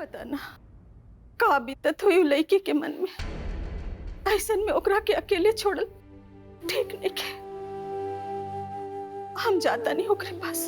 पता ना का बीतत हुई लड़की के मन में। ऐसन में ओकरा के अकेले छोड़ल ठीक नहीं के। हम जाता नहीं ओकरे पास।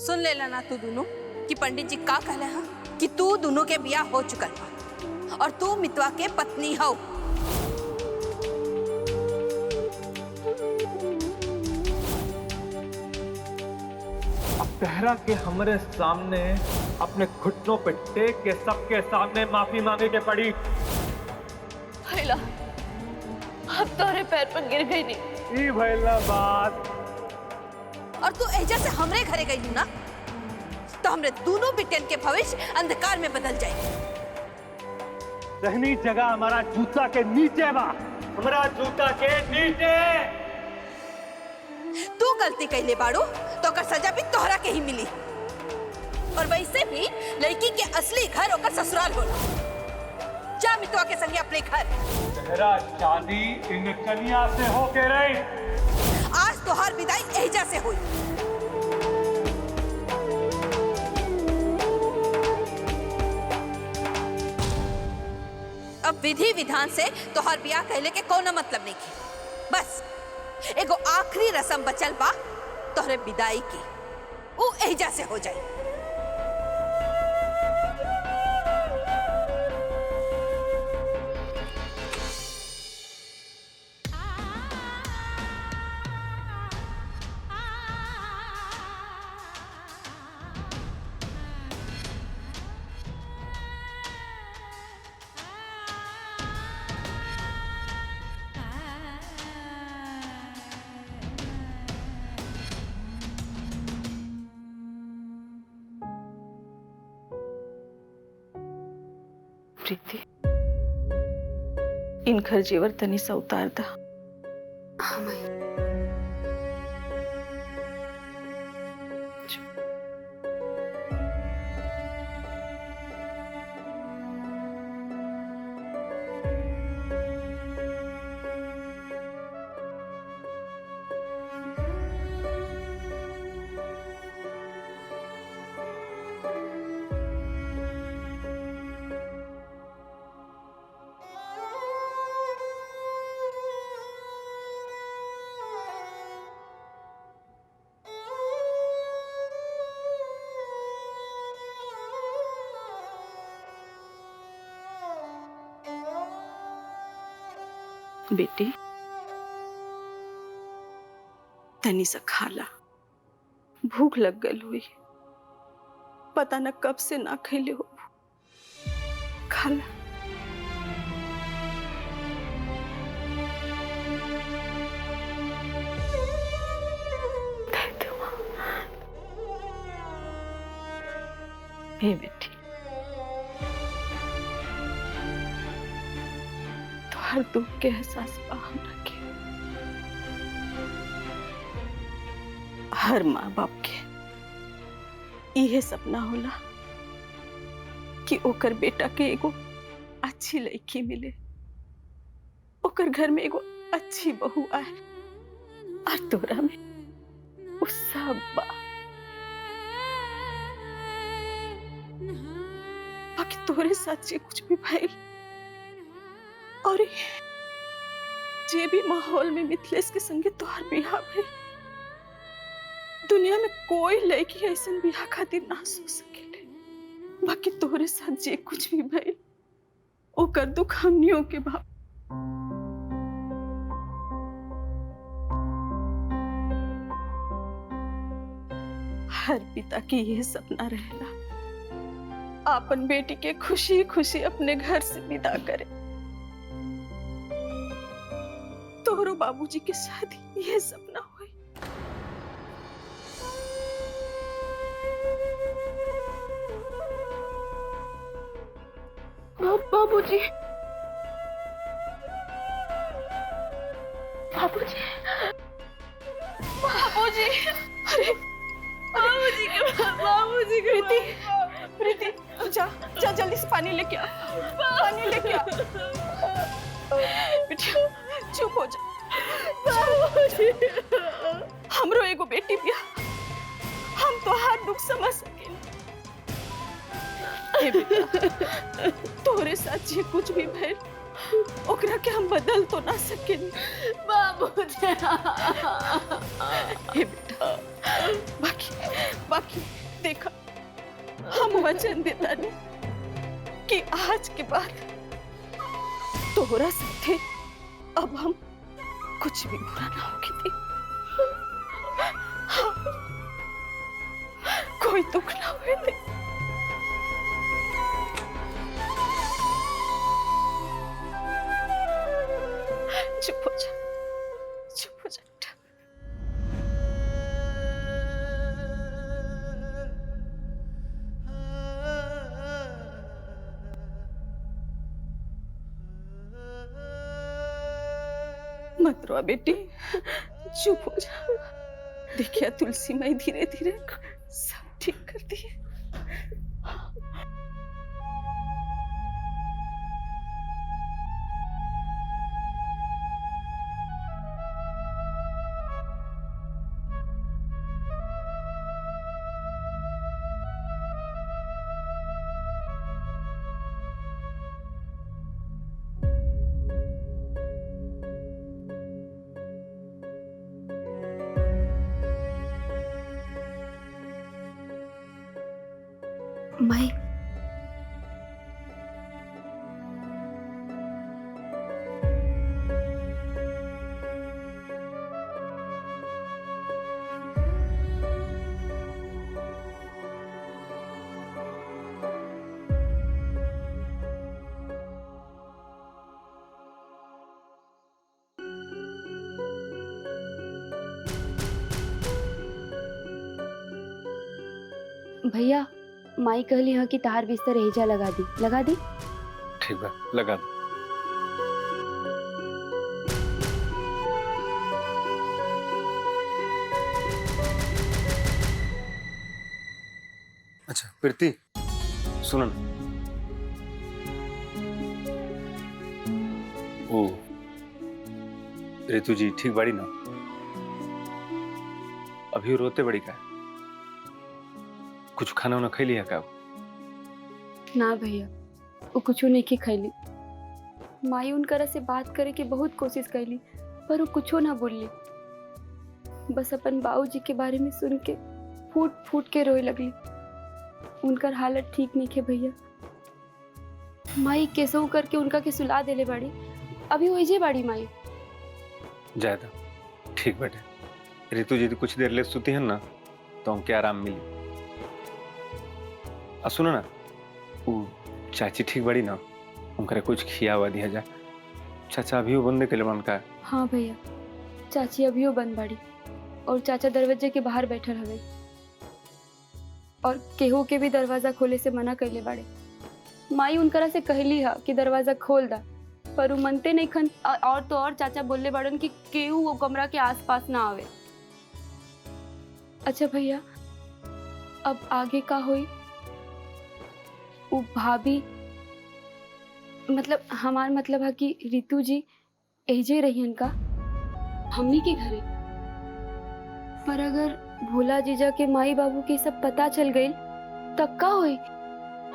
सुन लेला ना तू दोनों कि पंडित जी का कहले हैं कि तू दोनों के ब्याह हो चुकल बा और तू मितवा के पत्नी हो। तहरा के हमारे सामने अपने घुटनों पे टेक के सबके सामने माफी मांगे के पड़ी। भैला अब तोरे पैर पर गिर गई नहीं। ई भैला बात। और तू एजा से हमरे घरे गई ना तो हमरे दोनों बिटियन के भविष्य अंधकार में बदल जाए। रहनी जगह हमारा जूता के नीचे बा, हमारा जूता के नीचे। तू गलती कैले बाड़ू तो ओकर सजा भी तोहरा के ही मिली। और वैसे भी लड़की के असली घर ओकर ससुराल होला। जा मितवा के संगे अपने घर। तेरा शादी इन कन्या से होके रही। आज तोहार विदाई एजा से हुई। अब विधि विधान से तोहार ब्याह कहले के कोनो मतलब नहीं की। बस एगो आखिरी रस्म बचल बा तोहरे विदाई की, वो एजा से हो जाए। प्रीति इन घर जेवर तनी सा उतार दा। हाँ माई। बेटी तनी सा खाला, भूख लग गई हुई। पता न कब से ना खैले हो। खाला। हे बेटी हर दुख के एहसास बा हमरा के। हर माँ बाप के यह सपना होला कि ओकर बेटा के एगो अच्छी लड़की मिले, ओकर घर में एगो अच्छी बहू आए। और तोरा में वो सब बा। बाकी तोरे साथ कुछ भी भइल और जे भी माहौल में मिथिलेश के संगे तोहार बियाह भइल, दुनिया में कोई लड़की ऐसा बियाह खातिर ना सोच सकेले। बाकी तोरे साथ जे कुछ भी भइल ओकर दुख हमनियों के बा। हर पिता की यह सपना रहेला अपन बेटी के खुशी खुशी अपने घर से विदा करे। तोहरो बाबूजी के शादी यह सपना हुई। बाबूजी बाबूजी बाबूजी अरे बाबूजी प्रीति प्रीति जा जा जल्दी से पानी लेके आ, पानी लेके आ। बेटा चुप हो जा बाबूजी। हे बेटा, तोरे साथ जे कुछ भी भइल ओकरा के हम बदल तो ना सकेनी बाबूजी। हे बेटा, बाकी देखा, हम वचन देता ने कि आज के बाद तोहरा साथे अब हम कुछ भी बुरा ना होके दे। कोई दुख ना हुए दे। चुप हो जा, चुप हो जा बेटा। मत रो बेटी, चुप हो जा। देखिए तुलसी माई धीरे धीरे सब ठीक कर दिए। माई, भैया माई कहली ह कि तार बिस्तर एजा लगा दी। ठीक बा, लगा दो। अच्छा प्रीति, सुनो ना, ओ रितु जी ठीक बाड़ी ना? अभी रोते बड़ी का? कुछ खाना वाना खाई लिया का? ना भैया, वो कुछ नहीं की खैली। माई उनकरा से बात करे की बहुत कोशिश कैली, पर वो कुछो ना बोली। बस अपन बाबूजी के बारे में सुन के फूट फूट के रोए लगली। उनकर हालत ठीक नहीं है भैया। माई कैसो करके उनका के सुला देले बाड़ी। अभी वही बाड़ी माई। ज्यादा ठीक बेटे। रितु जी कुछ देर ले सुती है ना तो हमके आराम मिली। सुनो ना, वो चाची ठीक बड़ी ना, उनका कुछ खिया हुआ दिया जा। चाचा अभी वो बंद के लिए मन का? हाँ भैया, चाची अभी वो बंद बाड़ी और चाचा दरवाजे के बाहर बैठल हवे और केहू के भी दरवाजा खोले से मना कैले बाड़े। माई उनकरा से कहली हा कि दरवाजा खोल दा, पर वो मनते नहीं खन। और तो और चाचा बोलले बाड़न कि केहू वो कमरा के आसपास ना आवे। अच्छा भैया, अब आगे का होई? वो भाभी, मतलब हमार मतलब है कि रितु जी एजे रही का हमनी के घरे। पर अगर भोला जीजा के माई बाबू के सब पता चल गई तब का होई?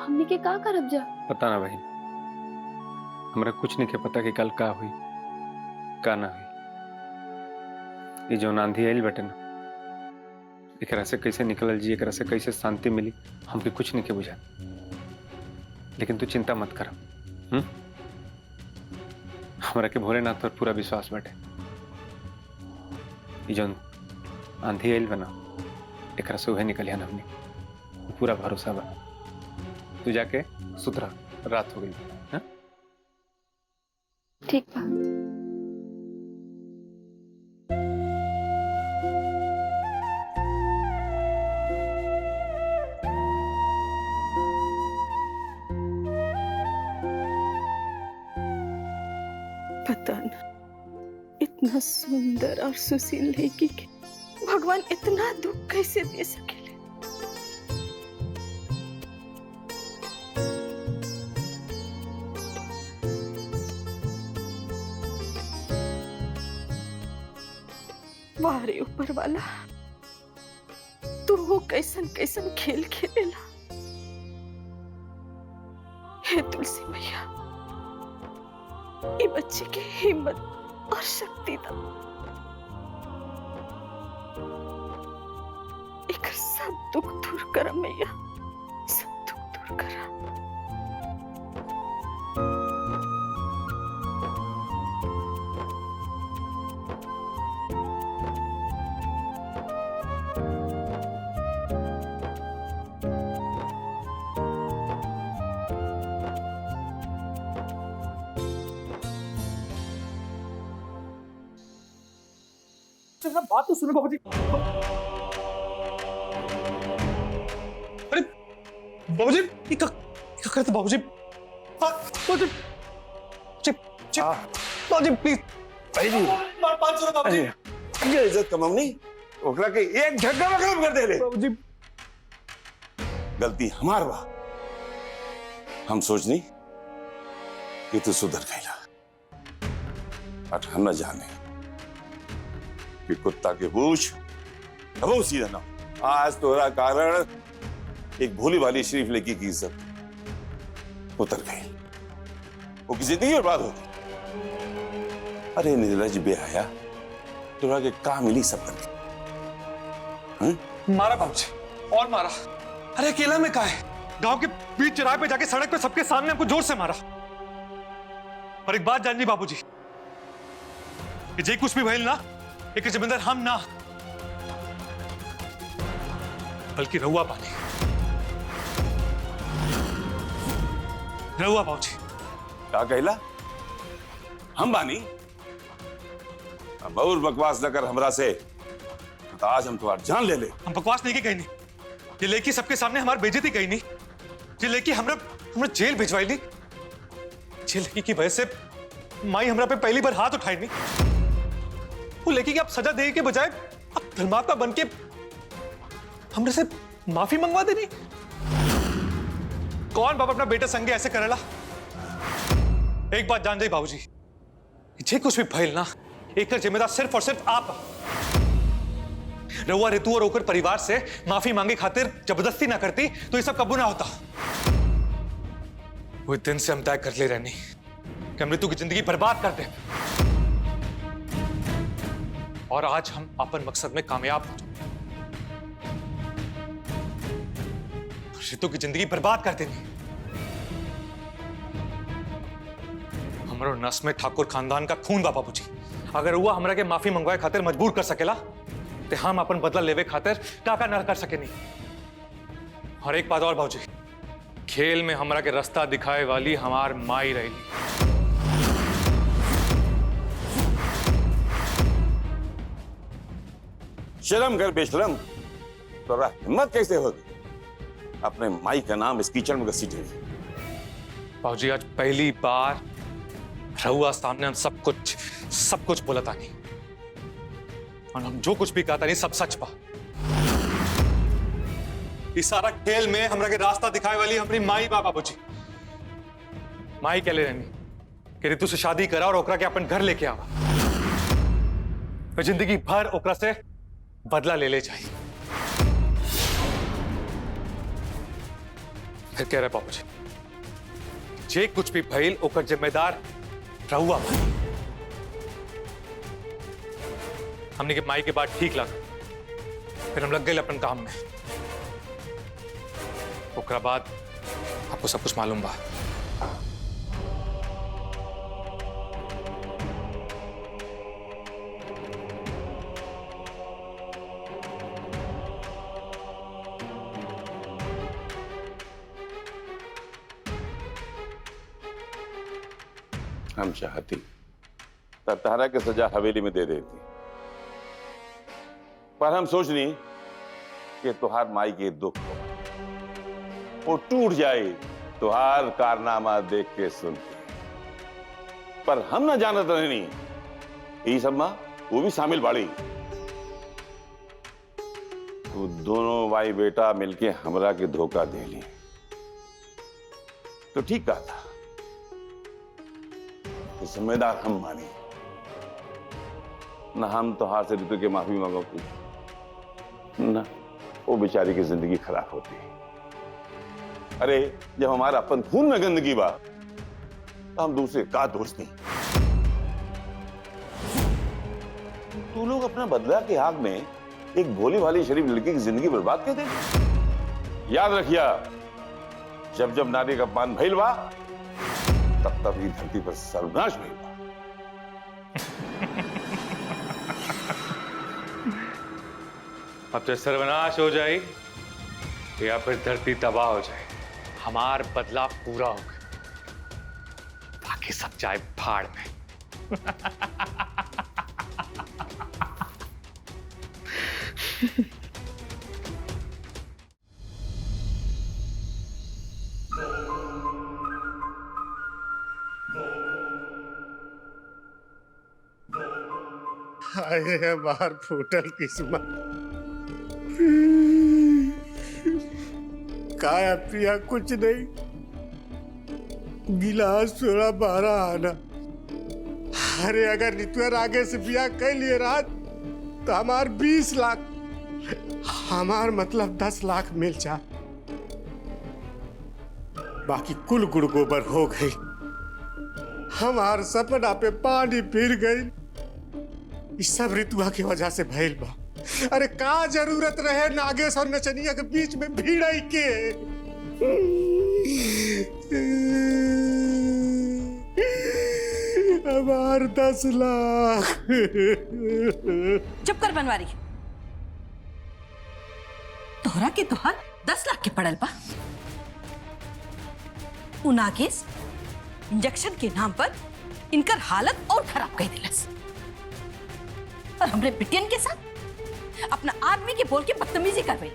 हमनी के का करब जा? पता ना बहन, हमरा कुछ नहीं के पता कि कल का हुई का ना हुई। ये जो आंधी आइल बटे ना, एकरा से कैसे निकलल जी, एकरा से कैसे शांति मिली, हमके कुछ नहीं के बुझा। लेकिन तू चिंता मत कर। हमरा के भोलेनाथ पर पूरा विश्वास बाटे। ये जो आंधी आइल बना, एकरा से उहे निकलिया ना, हमने पूरा भरोसा बा। तू जाके सुतरा, रात हो गई। हाँ? ठीक बा। पता न इतना सुंदर और सुशील लड़की के भगवान इतना दुख कैसे दे सकेले। वाह रे ऊपर वाला, तू वो कैसन कैसन खेल खेलेला। हे तुलसी मैया, ये बच्चे की हिम्मत और शक्ति दा, एक सब दुख दूर करा मैया, सब दुख दूर करा। बात तो सुनो बाबूजी। अरे बाबूजी ये क्या करते बाबूजी? बाबूजी बाबूजी प्लीज भाई जी 500 बाबूजी। ये इज्जत कमाऊनी ओकरा के एक झटका में खत्म कर दे ले। बाबूजी गलती हमार बा, हम सोचनी कि तू सुधर गईला, बट हम न जाने कि कुत्ता के पूछ कबो सीधा ना। आज तोरा कारण एक भोली भाली शरीफ लड़की की इज्जत उतर गई, वो की जिंदगी बर्बाद हो गई। अरे निर्लज बेहया, तोरा के का मिली सब करके? मारा बाबूजी और मारा। अरे अकेला में कहा है, गांव के बीच चौराहे पे जाके सड़क पे सबके सामने हमको जोर से मारा। और एक बात जाननी बाबूजी, कि जे कुछ भी भइल ना, एक जिम्मेदार हम ना बल्कि रहुआ बानी। रहुआ बाबूजी। का कहला? हम बानी? अब और बकवास न कर हमरा से, तो आज हम तुम्हारी जान ले ले। हम बकवास नहीं की कहीं नहीं, ये लेकी सबके सामने हमारी बेइज्जती कहीं नहीं, ये लेकी हमरा जेल भिजवाई ली। ये लेकी की वजह से माई हमरा पे पहली बार हाथ उठाई नहीं। वो लेकी की आप सजा देने के बजाय आप धर्मात्मा बन के हमने से माफी मंगवा देनी। कौन बाप अपना बेटा संगे ऐसे करेला? एक बात जान जाइए बाबूजी, जे कुछ भी भइल ना, एक जिम्मेदार सिर्फ और सिर्फ आप। रहुआ ऋतु और ओकर परिवार से माफी मांगे खातिर जबरदस्ती ना करती तो ये सब कबू ना होता। वो दिन से हम तय कर ले रहनी कि हम ऋतु की जिंदगी बर्बाद कर दे, और आज हम अपन मकसद में कामयाब हो जाए। ऋतु की जिंदगी बर्बाद कर देनी। हमारो नस में ठाकुर खानदान का खून बा बाबूजी। अगर हुआ हमरा के माफी मंगवाए खातिर मजबूर कर सकेला, तो हम अपन बदला लेवे खातिर का न कर सके नहीं। और एक बात और बाबूजी, खेल में हमरा के रास्ता दिखाए वाली हमार माई रहेगी। शर्म कर बेशरम, तो हिम्मत कैसे होगी अपने माई का नाम इस कीचड़ में घसीटे? बाबूजी आज पहली बार रहुआ सामने हम सब कुछ बोला था नहीं, और हम जो कुछ भी कहता नहीं सब सच पा। इस सारा खेल में हमरा के रास्ता दिखाए वाली हमारी माई बा बाबूजी। माई कह ले रहनी कि ऋतु से शादी करा और ओकरा के अपन घर लेके आवा, तो जिंदगी भर ओकरा से बदला ले चाहिए। फिर कह रहे बाबूजी, जे कुछ भी भइल ओकर जिम्मेदार रहुआ भाई। हमने के माई के बाद ठीक लगा, फिर हम लग गए अपन काम में। ओकरा बाद आपको सब कुछ मालूम बा। हम चाहती तहरा के सजा हवेली में दे देती, पर हम सोच नहीं कि तुहार माई के दुख वो टूट जाए तुहार कारनामा देख के सुन के। पर हम ना जानत नहीं ये सब माँ वो भी शामिल बाड़ी। वो दोनों भाई बेटा मिलके हमरा के धोखा दे ली, तो ठीक कहा था, जिम्मेदार हम माने ना। हम तो हार से ऋतु के माफी मांगोगी ना, वो बेचारी की जिंदगी खराब होती। अरे जब हमारा अपन खून में गंदगी बा तो हम दूसरे का दोष नहीं। तू लोग अपना बदला के आग में एक भोली भाली शरीफ लड़की की जिंदगी बर्बाद कर देंगे। याद रखिया, जब जब नारी का अपमान भइल बा तब तब ही धरती पर सर्वनाश भइल बा। अब तो सर्वनाश हो जाए या फिर धरती तबाह हो जाए, हमार बदला पूरा हो गया, बाकी सब जाए भाड़ में। हाय हमार फूटल किस्मत। काया पिया कुछ नहीं, गिलास थोड़ा बारा आना। अरे अगर रितुअर आगे से बिया कर लिए रात तो हमार 20 लाख, हमार मतलब 10 लाख मिल जा, बाकी कुल गुड़ गोबर हो गई। हमार सपना पे पानी फिर गई। इस सब रितुआ की वजह से भइल बा। अरे का जरूरत रहे नागेश और नचनिया के बीच में भिड़ाई के। हमार 10 लाख। चुप कर बनवारी। तोहरा के तोहर 10 लाख के पड़ल बा। उ नागेश इंजेक्शन के नाम पर इनकर हालत और खराब कर दिलस और हमरे बिटियन के साथ अपना आदमी के बोल के बदतमीजी कर रही।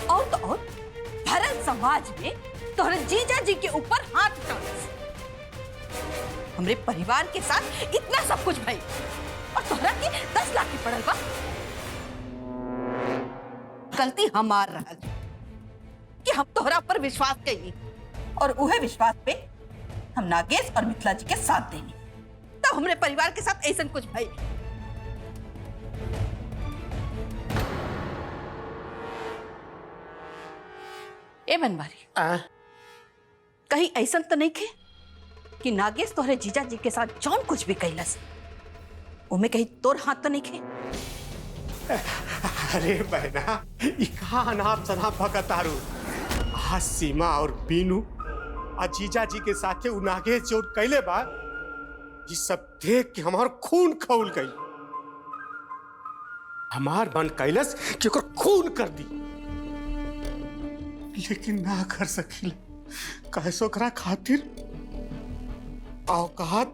और तो और भरत समाज में तोहरे जीजा जी के ऊपर हाथ उठावस। हमरे परिवार के साथ इतना सब कुछ भई और तोहरा के 10 लाख की पड़ल बा। गलती हमार रहल कि हम तोहरा पर विश्वास कइली और उहे विश्वास पे हम नागेश और मिथिला जी के साथ देनी, तब हमरे परिवार के साथ ऐसा कुछ भई। ए बनवारी, कहीं ऐसा तो नहीं खे कि नागेश तोहरे जीजा जी के साथ जौन कुछ भी कैलस उमे कहीं तोर हाथ तो नहीं खे? अरे बहना, ई का अनाप शनाप भगतारू। आज सीमा और बीनू आज जीजा जी के साथे उ नागेश जो कैले बा, ये सब देख के हमार खून खौल गई। हमार मन कैलस कि ओकर खून कर दी, लेकिन ना कर सकिल। कैसे ओकरा खातिर औकात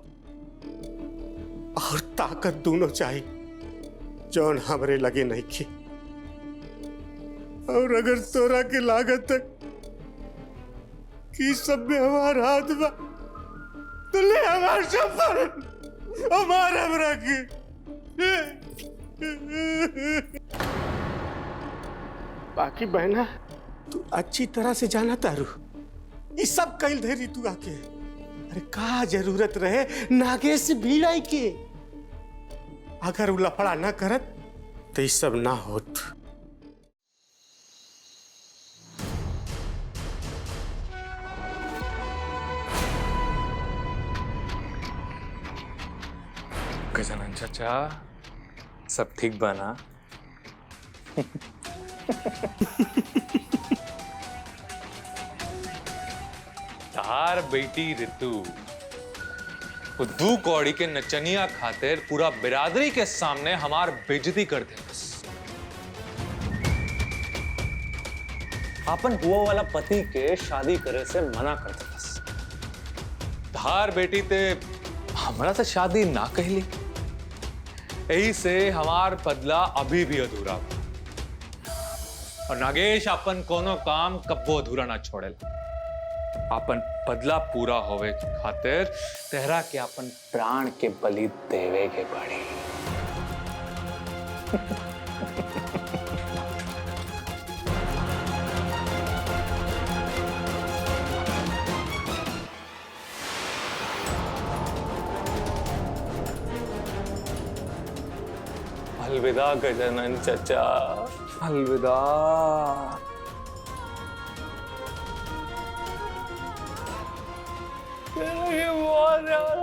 और ताकत दोनों चाहिए, जौन हमरे लगे नहीं की। और अगर तोरा के लागत तक कि सब में हमार हाथ बा तो ले हमार चप्पल, हमार हमरा के। बाकी बहना, तू अच्छी तरह से जाना तारू, ये सब कैल धे रितु आके। अरे का जरूरत रहे नागेश से भिड़ाई के? अगर वो लफड़ा ना करत तो ये सब ना होत। गजानन चाचा, सब ठीक बना? तार बेटी रितु वो 2 कौड़ी के नचनिया खातिर पूरा बिरादरी के सामने हमार बेइज्जती कर दे। अपन हुआ वाला पति के शादी करे से मना कर देलस। तार बेटी ते हमरा से शादी ना कहली, यही से हमार बदला अभी भी अधूरा बा। और नागेश अपन कोनो काम कब्बो अधूरा ना छोड़ेला। अपन बदला पूरा होवे के खातिर तेहरा के अपन प्राण के बलि देवे के पड़ी। अलविदा गजानन चाचा, अलविदा। मुझे बहुत डर